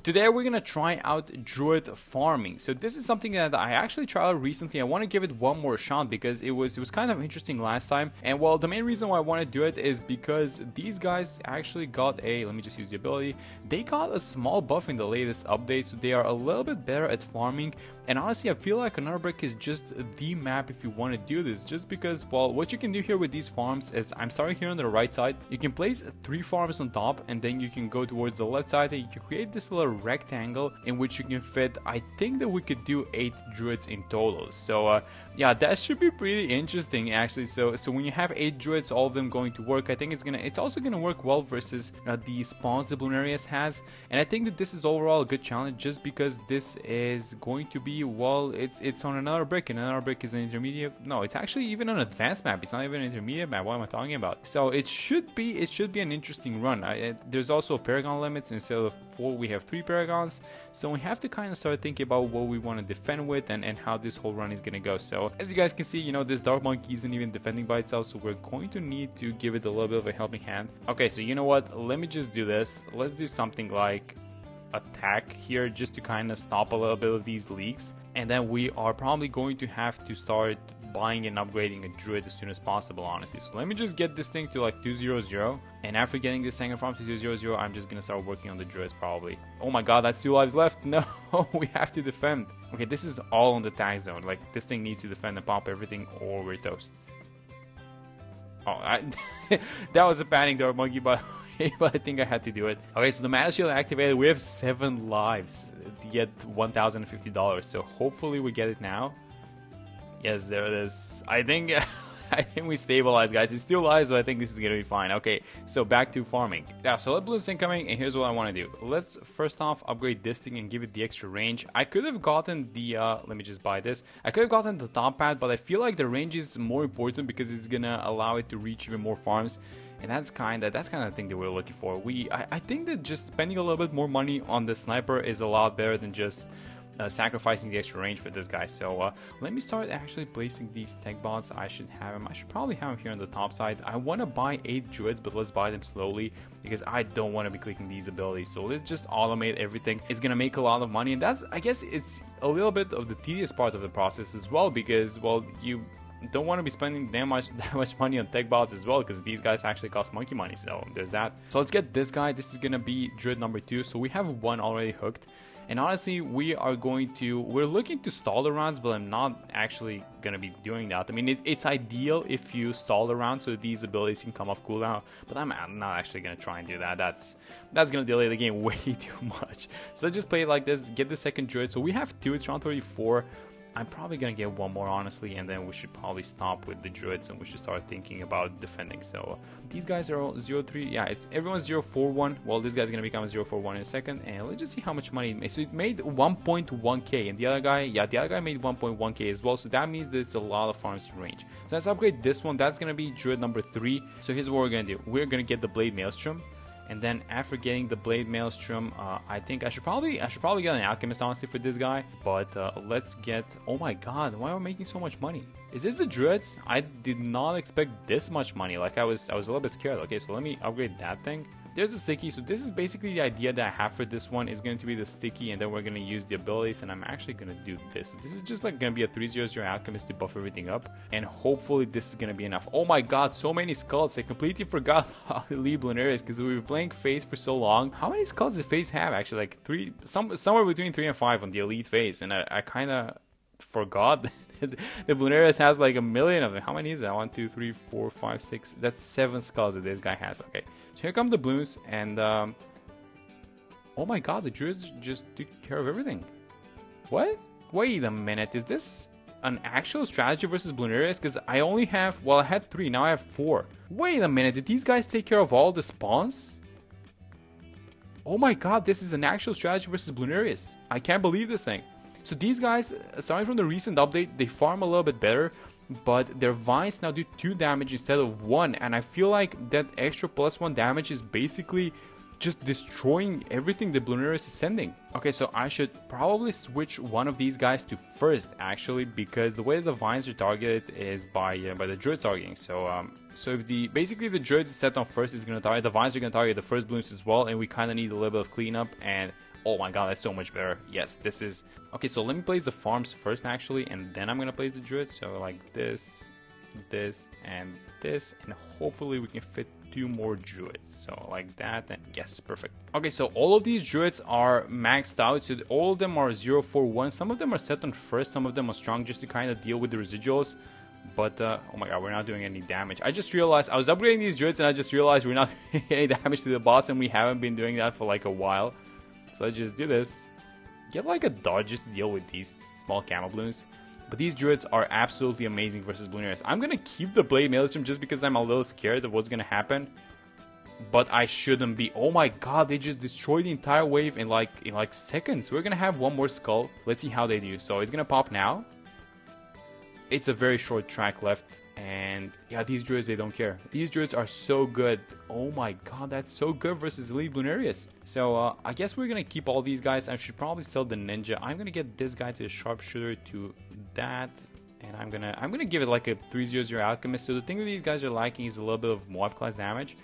Today we're gonna try out Druid Farming. So this is something that I actually tried out recently. I want to give it one more shot because it was kind of interesting last time. And well, the main reason why I want to do it is because these guys actually got a, let me just use the ability, they got a small buff in the latest update, so they are a little bit better at farming. And honestly, I feel like another brick is just the map if you want to do this, just because, well, what you can do here with these farms is, I'm starting here on the right side, you can place 3 farms on top, and then you can go towards the left side and you can create this little rectangle in which you can fit, I think that we could do 8 druids in total. So yeah, that should be pretty interesting actually. So when you have 8 druids, all of them going to work, I think it's also gonna work well versus the spawns the Bloonarius has. And I think that this is overall a good challenge just because this is going to be, well, it's on another brick, and another brick is an intermediate, no, it's actually even an advanced map, it's not even an intermediate map. What am I talking about? So it should be an interesting run. There's also paragon limits. Instead of 4 we have 3 paragons, so we have to kind of start thinking about what we want to defend with and how this whole run is gonna go. So as you guys can see, this dark monkey isn't even defending by itself, so we're going to need to give it a little bit of a helping hand. Okay, so you know what, let me just do this. Let's do something like attack here just to kind of stop a little bit of these leaks, and then we are probably going to have to start buying and upgrading a druid as soon as possible, honestly. So let me just get this thing to like 200, and after getting this second farm to 200, I'm just gonna start working on the druids probably. Oh my god, that's 2 lives left. No, we have to defend. Okay, this is all on the tag zone. Like, this thing needs to defend and pop everything or we're toast. Oh, that was a panic there, monkey, but I think I had to do it. Okay, so the mana shield activated. We have 7 lives to get $1,050. So hopefully we get it now. Yes, there it is. I think we stabilized, guys. It's still lives, but I think this is gonna be fine. Okay, so back to farming. Yeah, so let balloons incoming, and here's what I want to do. Let's first off upgrade this thing and give it the extra range. I could have gotten the let me just buy this. I could have gotten the top pad, but I feel like the range is more important because it's gonna allow it to reach even more farms. And that's kind of the thing that we're looking for. I think that just spending a little bit more money on the sniper is a lot better than just sacrificing the extra range for this guy. So let me start actually placing these tech bots. I should probably have them here on the top side. I want to buy 8 druids, but let's buy them slowly because I don't want to be clicking these abilities. So let's just automate everything. It's gonna make a lot of money, and that's, I guess, it's a little bit of the tedious part of the process as well, because, well, you don't want to be spending that much money on tech bots as well, because these guys actually cost monkey money. So there's that. So let's get this guy. This is gonna be druid number 2. So we have 1 already hooked. And honestly, we're looking to stall the rounds, but I'm not actually going to be doing that. I mean, it's ideal if you stall the round so these abilities can come off cooldown, but I'm not actually going to try and do that. That's going to delay the game way too much. So let's just play it like this, get the second druid. So we have 2, it's round 34. I'm probably gonna get 1 more, honestly, and then we should probably stop with the druids and we should start thinking about defending. So these guys are all 0-3. Yeah, everyone's 0-4-1. Well, this guy's gonna become 0-4-1 in a second, and let's just see how much money it made. So it made 1.1k, and the other guy made 1.1k as well. So that means that it's a lot of farms in range. So let's upgrade this one. That's gonna be druid number 3. So here's what we're gonna do. We're gonna get the blade maelstrom. And then after getting the blade maelstrom, I think I should probably get an alchemist, honestly, for this guy. But let's get, oh my god, why am I making so much money? Is this the druids? I did not expect this much money. Like, I was a little bit scared. Okay, so let me upgrade that thing. There's a sticky. So this is basically the idea that I have for this one, is going to be the sticky, and then we're going to use the abilities, and I'm actually going to do this. So this is just like going to be a 3/0/0 alchemist to buff everything up, and hopefully this is going to be enough. Oh my god, so many skulls. I completely forgot how to leave Bloonarius because we were playing phase for so long. How many skulls did phase have? Actually, like 3, somewhere between 3 and 5 on the elite phase, and I kind of forgot that the Bloonarius has like a million of them. How many is that? 1, 2, 3, 4, 5, 6. That's 7 skulls that this guy has. Okay. So here come the balloons, and oh my god, the druids just took care of everything. What? Wait a minute, is this an actual strategy versus Bloonarius? Because I only have, well, I had 3, now I have 4. Wait a minute, did these guys take care of all the spawns? Oh my god, this is an actual strategy versus Bloonarius. I can't believe this thing. So these guys, starting from the recent update, they farm a little bit better, but their vines now do 2 damage instead of 1, and I feel like that extra +1 damage is basically just destroying everything the Bloonarius is sending. Okay, so I should probably switch one of these guys to first, actually, because the way the vines are targeted is by the druids targeting. So so if the basically the druids is set on first, is gonna target the vines are gonna target the first balloons as well, and we kind of need a little bit of cleanup. And Oh my god, that's so much better. Yes, this is... Okay, so let me place the farms first, actually, and then I'm gonna place the druids. So like this, this, and this, and hopefully we can fit 2 more druids. So like that, and yes, perfect. Okay, so all of these druids are maxed out. So all of them are 0, 4, 1. Some of them are set on first, some of them are strong just to kind of deal with the residuals. But, oh my god, we're not doing any damage. I just realized, I was upgrading these druids and I just realized we're not doing any damage to the boss, and we haven't been doing that for like a while. So let's just do this. Get like a dodge just to deal with these small camo balloons. But these druids are absolutely amazing versus Lunaris. I'm gonna keep the Blade Maelstrom just because I'm a little scared of what's gonna happen. But I shouldn't be. Oh my god, they just destroyed the entire wave in like seconds. We're gonna have one more skull. Let's see how they do. So it's gonna pop now. It's a very short track left, and yeah, these druids, they don't care. These druids are so good. Oh my god, that's so good versus Elite Lunarius. So I guess we're gonna keep all these guys. I should probably sell the ninja. I'm gonna get this guy to the sharpshooter to that, and I'm gonna give it like a 3/0/0 alchemist. So the thing that these guys are lacking is a little bit of Moab class damage,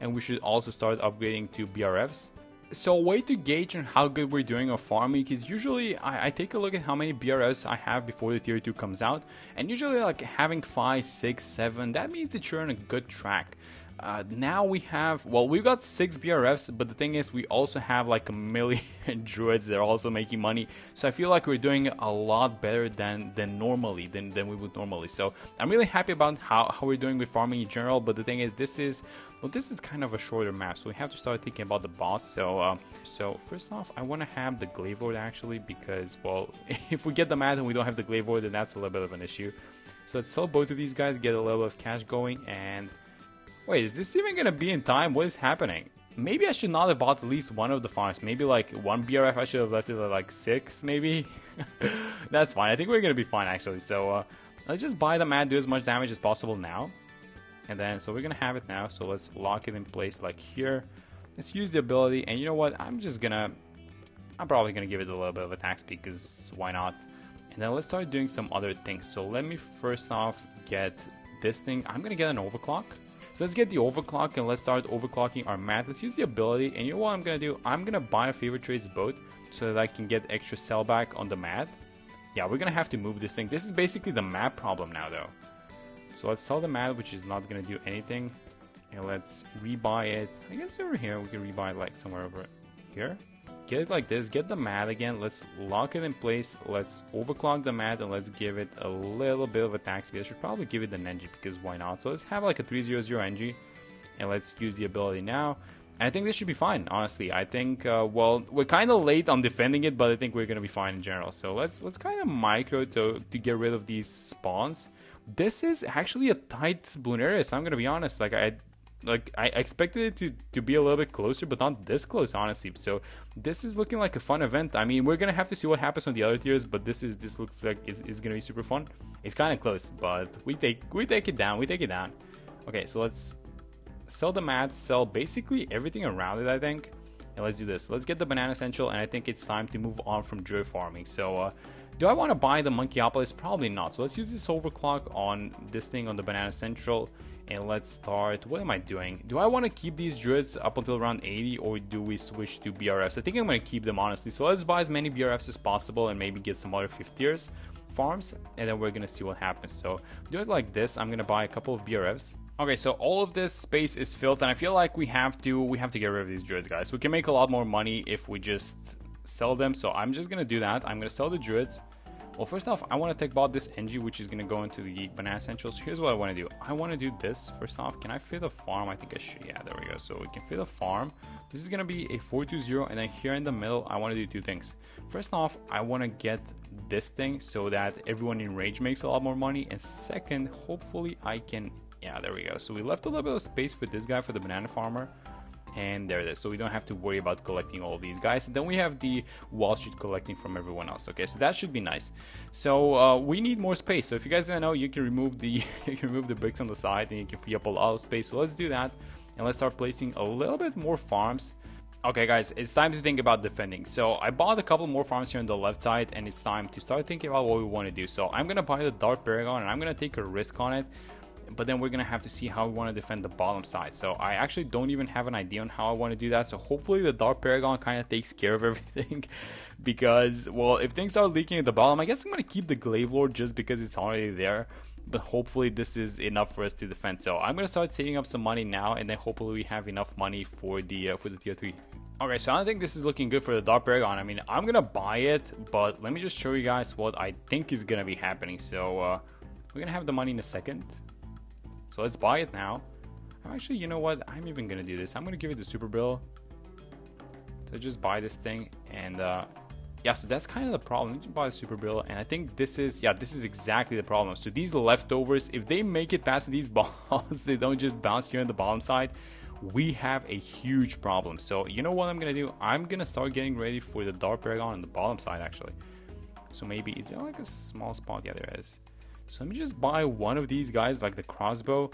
and we should also start upgrading to BRFs. So a way to gauge on how good we're doing on farming is usually I take a look at how many BRS I have before the tier 2 comes out, and usually like having 5, 6, 7, that means that you're on a good track. Now we have, well, we've got 6 BRFs, but the thing is we also have like a million druids that are also making money, so I feel like we're doing a lot better than we would normally. So I'm really happy about how we're doing with farming in general, but the thing is this is kind of a shorter map, so we have to start thinking about the boss. So first off, I want to have the Glaive Lord actually, because, well, if we get the mat and we don't have the Glaive Lord, then that's a little bit of an issue. So let's sell both of these guys, get a little bit of cash going, and... Wait, is this even gonna be in time? What is happening? Maybe I should not have bought at least one of the farms. Maybe like 1 BRF, I should have left it at like 6, maybe? That's fine, I think we're gonna be fine actually. So let's just buy the mat, do as much damage as possible now. And then, so we're gonna have it now, so let's lock it in place like here. Let's use the ability, and you know what, I'm probably gonna give it a little bit of attack speed, because why not? And then let's start doing some other things. So let me first off get this thing. I'm gonna get an overclock. So let's get the overclock and let's start overclocking our mat. Let's use the ability, and you know what I'm gonna do? I'm gonna buy a favorite trades boat so that I can get extra sellback on the mat. Yeah, we're gonna have to move this thing. This is basically the map problem now though. So let's sell the mat, which is not gonna do anything, and let's rebuy it. I guess over here we can rebuy it like somewhere over here. Get it like this, get the mat again, let's lock it in place, let's overclock the mat, and let's give it a little bit of attack speed. I should probably give it an NG, because why not? So let's have like a 3/0/0 NG, and let's use the ability now. And I think this should be fine, honestly. I think, well, we're kind of late on defending it, but I think we're going to be fine in general. So let's kind of micro to get rid of these spawns. This is actually a tight Bloonarius, I'm going to be honest. I expected it to be a little bit closer, but not this close, honestly. So this is looking like a fun event. I mean, we're gonna have to see what happens on the other tiers, but this looks like it's gonna be super fun. It's kind of close, but we take it down. Okay, so let's sell the mats, sell basically everything around it, I think. And let's do this. Let's get the Banana Essential, and I think it's time to move on from Druid Farming. So do I want to buy the Monkeyopolis? Probably not. So let's use this overclock on this thing on the Banana Central. And let's start. What am I doing? Do I want to keep these druids up until around 80, or do we switch to BRFs? I think I'm going to keep them, honestly. So let's buy as many BRFs as possible and maybe get some other 5th tiers farms, and then we're going to see what happens. So do it like this. I'm going to buy a couple of BRFs. Okay, so all of this space is filled, and I feel like we have to get rid of these druids, guys. We can make a lot more money if we just sell them. So I'm just going to do that. I'm going to sell the druids. Well, first off, I want to take about this NG, which is going to go into the Banana Essentials. Here's what I want to do. I want to do this. First off, can I fit a farm? I think I should. Yeah, there we go. So we can fit a farm. This is going to be a 4-2-0. And then here in the middle, I want to do 2 things. First off, I want to get this thing so that everyone in range makes a lot more money. And second, hopefully I can... Yeah, there we go. So we left a little bit of space for this guy, for the banana farmer. And there it is, so we don't have to worry about collecting all of these guys. And then we have the Wall Street collecting from everyone else. Okay, so that should be nice. So we need more space. So if you guys didn't know, you can remove the bricks on the side, and you can free up a lot of space. So let's do that, and let's start placing a little bit more farms. Okay guys, it's time to think about defending. So I bought a couple more farms here on the left side, and it's time to start thinking about what we want to do. So I'm gonna buy the Dark Paragon, and I'm gonna take a risk on it. but then we're gonna have to see how we want to defend the bottom side. So I actually don't even have an idea on how I want to do that. So hopefully the Dark Paragon kind of takes care of everything because, well, if things are leaking at the bottom, I guess I'm gonna keep the Glaive Lord just because it's already there. But hopefully this is enough for us to defend. So I'm gonna start saving up some money now, and then hopefully we have enough money for the tier 3. Okay, so I don't think this is looking good for the Dark Paragon. I mean, I'm gonna buy it, but let me just show you guys what I think is gonna be happening. So we're gonna have the money in a second. So let's buy it now. Actually, you know what? I'm even gonna do this. I'm gonna give it the super bill. So just buy this thing, and yeah, so that's kind of the problem. You can buy the super bill, and I think this is exactly the problem. So these leftovers, if they make it past these balls, they don't just bounce here on the bottom side, we have a huge problem. So you know what I'm gonna do? I'm gonna start getting ready for the Dark Paragon on the bottom side actually. So maybe, is there like a small spot? Yeah, there is. So let me just buy one of these guys, like the crossbow.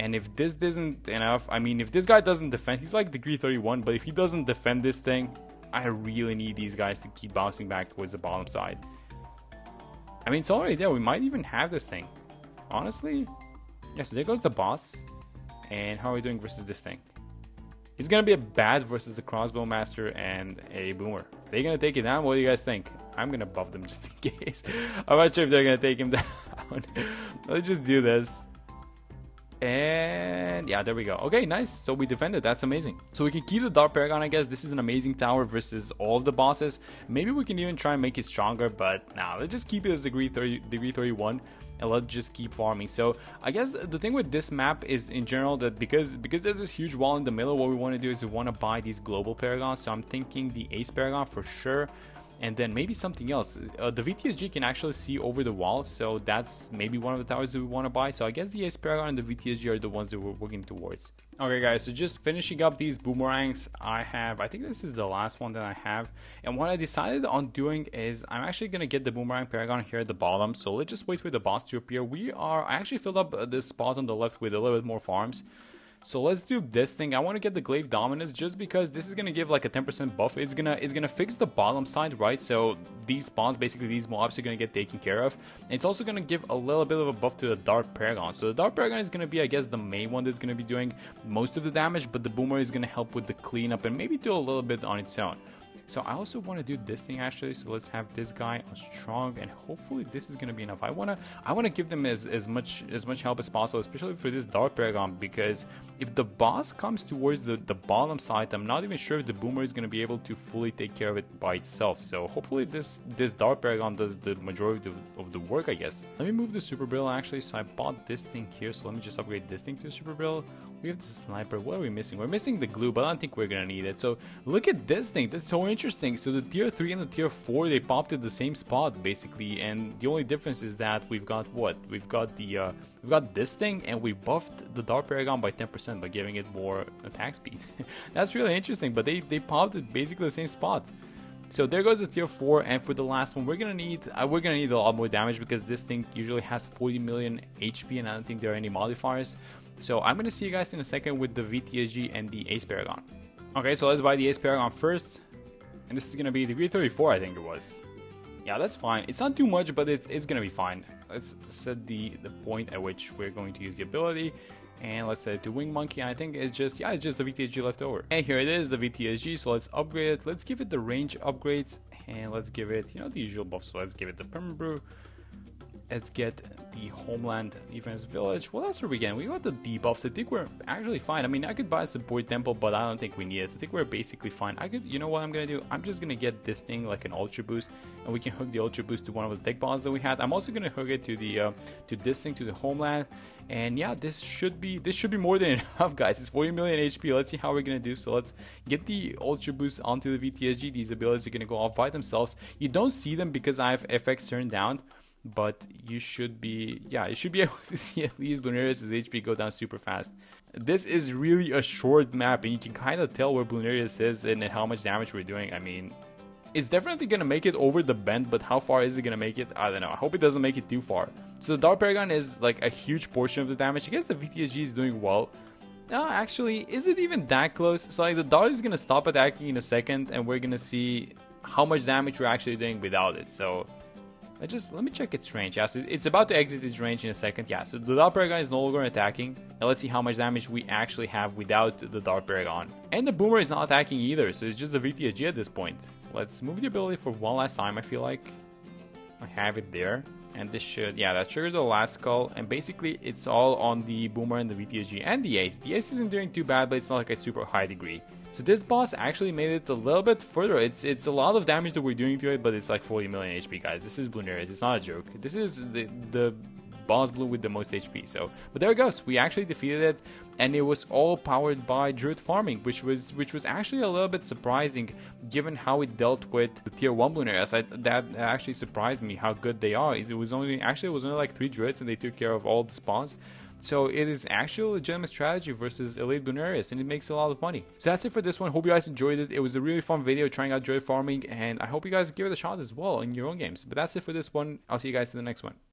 And if this isn't enough, I mean, if this guy doesn't defend, he's like degree 31, but if he doesn't defend this thing, I really need these guys to keep bouncing back towards the bottom side. I mean, it's already there. We might even have this thing. Honestly, yeah, so there goes the boss. And how are we doing versus this thing? It's gonna be a bad versus a crossbow master and a boomer. They're gonna take it down. What do you guys think? I'm gonna buff them just in case. I'm not sure if they're gonna take him down. Let's just do this. And yeah, there we go. Okay, nice. So we defended. That's amazing. So we can keep the Dark Paragon, I guess. This is an amazing tower versus all of the bosses. Maybe we can even try and make it stronger, but nah, let's just keep it as degree 31. And let's just keep farming. So I guess the thing with this map is in general that because there's this huge wall in the middle, what we want to do is we want to buy these global paragons. So I'm thinking the Ace Paragon for sure, and then maybe something else. The VTSG can actually see over the wall, so that's maybe one of the towers that we want to buy. So I guess the Ace Paragon and the VTSG are the ones that we're working towards. Okay guys, so just finishing up these boomerangs, I think this is the last one that I have, and what I decided on doing is I'm actually gonna get the boomerang paragon here at the bottom. So let's just wait for the boss to appear. I actually filled up this spot on the left with a little bit more farms. So let's do this thing. I want to get the Glaive Dominance just because this is going to give like a 10% buff. It's gonna fix the bottom side, right? So these spawns, basically these mobs, are going to get taken care of. And it's also going to give a little bit of a buff to the Dark Paragon. So the Dark Paragon is going to be, I guess, the main one that's going to be doing most of the damage, but the Boomer is going to help with the cleanup and maybe do a little bit on its own. So I also want to do this thing actually. So let's have this guy on strong, and hopefully this is gonna be enough. I wanna give them as much help as possible, especially for this Dark Paragon, because if the boss comes towards the bottom side, I'm not even sure if the Boomer is gonna be able to fully take care of it by itself. So hopefully this Dark Paragon does the majority of the work, I guess. Let me move the Super Barrel actually. So I bought this thing here, so let me just upgrade this thing to a Super Barrel. We have the sniper. What are we missing? We're missing the glue, but I don't think we're gonna need it. So look at this thing. That's so interesting. So the tier 3 and the tier 4, they popped at the same spot basically, and the only difference is that we've got what? We've got this thing, and we buffed the Dark Paragon by 10% by giving it more attack speed. That's really interesting, but they popped at basically the same spot. So there goes the tier 4, and for the last one, we're gonna need a lot more damage because this thing usually has 40 million HP, and I don't think there are any modifiers. So I'm gonna see you guys in a second with the VTSG and the Ace Paragon. Okay, so let's buy the Ace Paragon first, and this is gonna be degree 34, I think it was. Yeah, that's fine. It's not too much, but it's gonna be fine. Let's set the point at which we're going to use the ability, and let's set it to Wing Monkey. And I think it's just the VTSG left over. And here it is, the VTSG. So let's upgrade it. Let's give it the range upgrades, and let's give it, the usual buffs. So let's give it the Permabrew. Let's get the Homeland Defense Village. What else are we getting? We got the debuffs. I think we're actually fine. I mean, I could buy a support temple, but I don't think we need it. I think we're basically fine. You know what I'm gonna do? I'm just gonna get this thing like an Ultra Boost, and we can hook the Ultra Boost to one of the deck bonds that we had. I'm also gonna hook it to the this thing, to the Homeland, and yeah, this should be more than enough, guys. It's 40 million HP. Let's see how we're gonna do. So let's get the Ultra Boost onto the VTSG. These abilities are gonna go off by themselves. You don't see them because I have FX turned down, but you should be able to see at least Bloonarius' HP go down super fast. This is really a short map, and you can kind of tell where Bloonarius is and how much damage we're doing. I mean, it's definitely gonna make it over the bend, but how far is it gonna make it? I don't know. I hope it doesn't make it too far. So the Dark Paragon is like a huge portion of the damage. I guess the VTSG is doing well. Actually, is it even that close? So like the Dart is gonna stop attacking in a second, and we're gonna see how much damage we're actually doing without it. So Let me check its range. Yeah, so it's about to exit its range in a second. Yeah, so the Dark Paragon is no longer attacking. Now let's see how much damage we actually have without the Dark Paragon. And the Boomer is not attacking either, so it's just the VTSG at this point. Let's move the ability for one last time, I feel like. I have it there. And this should, yeah, that triggered the last skull. And basically, it's all on the Boomer and the VTSG and the Ace. The Ace isn't doing too bad, but it's not like a super high degree. So this boss actually made it a little bit further. It's a lot of damage that we're doing to it, but it's like 40 million HP, guys. This is Bloonarius. It's not a joke. This is the boss blue with the most HP. So, but there it goes. We actually defeated it, and it was all powered by Druid Farming, which was actually a little bit surprising, given how it dealt with the tier 1 Bloonarius. That actually surprised me how good they are. It was only like 3 Druids, and they took care of all the spawns. So it is actually a legitimate strategy versus Elite Bloonarius, and it makes a lot of money. So that's it for this one. Hope you guys enjoyed it. It was a really fun video trying out Druid Farming, and I hope you guys give it a shot as well in your own games. But that's it for this one. I'll see you guys in the next one.